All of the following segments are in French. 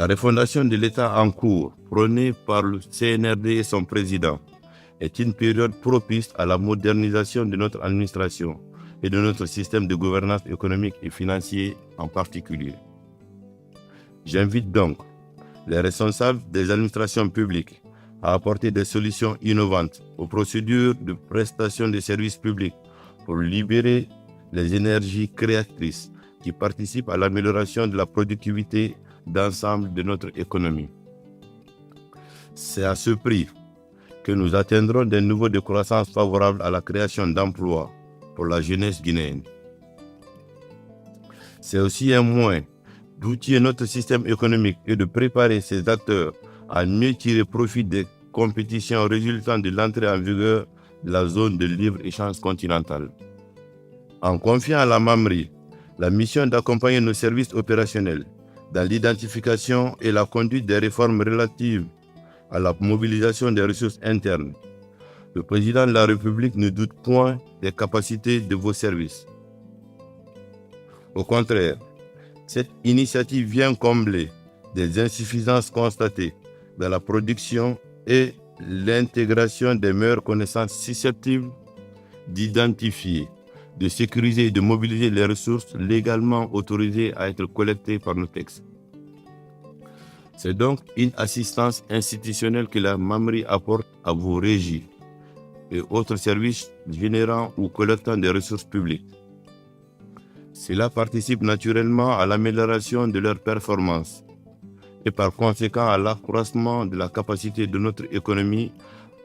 La refondation de l'État en cours, prônée par le CNRD et son président, est une période propice à la modernisation de notre administration et de notre système de gouvernance économique et financier en particulier. J'invite donc les responsables des administrations publiques à apporter des solutions innovantes aux procédures de prestation de services publics pour libérer les énergies créatrices qui participent à l'amélioration de la productivité d'ensemble de notre économie. C'est à ce prix que nous atteindrons des niveaux de croissance favorables à la création d'emplois pour la jeunesse guinéenne. C'est aussi un moyen d'outiller notre système économique et de préparer ses acteurs à mieux tirer profit des compétitions résultant de l'entrée en vigueur de la zone de libre-échange continentale. En confiant à la MAMRI la mission d'accompagner nos services opérationnels dans l'identification et la conduite des réformes relatives à la mobilisation des ressources internes, le président de la République ne doute point des capacités de vos services. Au contraire, cette initiative vient combler des insuffisances constatées dans la production et l'intégration des meilleures connaissances susceptibles d'identifier, de sécuriser et de mobiliser les ressources légalement autorisées à être collectées par nos textes. C'est donc une assistance institutionnelle que la MAMRI apporte à vos régies et autres services générant ou collectant des ressources publiques. Cela participe naturellement à l'amélioration de leurs performances et par conséquent à l'accroissement de la capacité de notre économie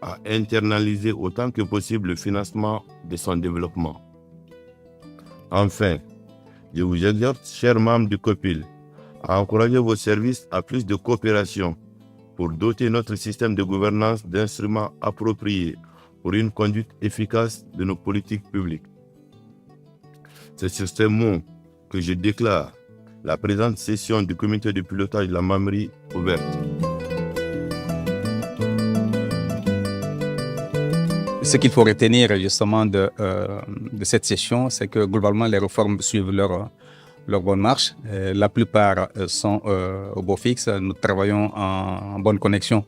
à internaliser autant que possible le financement de son développement. Enfin, je vous exhorte, chers membres du COPIL, à encourager vos services à plus de coopération pour doter notre système de gouvernance d'instruments appropriés pour une conduite efficace de nos politiques publiques. C'est sur ces mots que je déclare la présente session du comité de pilotage de la MAMRI ouverte. Ce qu'il faut retenir justement de cette session, c'est que globalement les réformes suivent leur bonne marche. La plupart sont au beau fixe. Nous travaillons en bonne connexion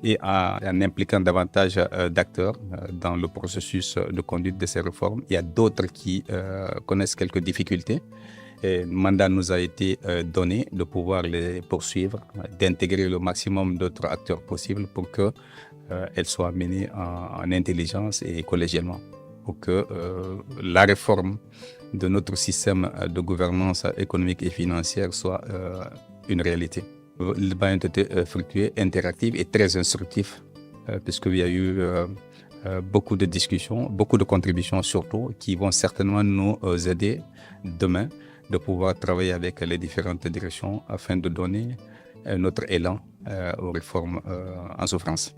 et en impliquant davantage d'acteurs dans le processus de conduite de ces réformes. Il y a d'autres qui connaissent quelques difficultés. Le mandat nous a été donné de pouvoir les poursuivre, d'intégrer le maximum d'autres acteurs possibles pour qu'elles soient menées en intelligence et collégialement, pour que la réforme de notre système de gouvernance économique et financière soit une réalité. Le débat a été fructueux, interactif et très instructif, puisqu'il y a eu beaucoup de discussions, beaucoup de contributions surtout, qui vont certainement nous aider demain de pouvoir travailler avec les différentes directions afin de donner notre élan aux réformes en souffrance.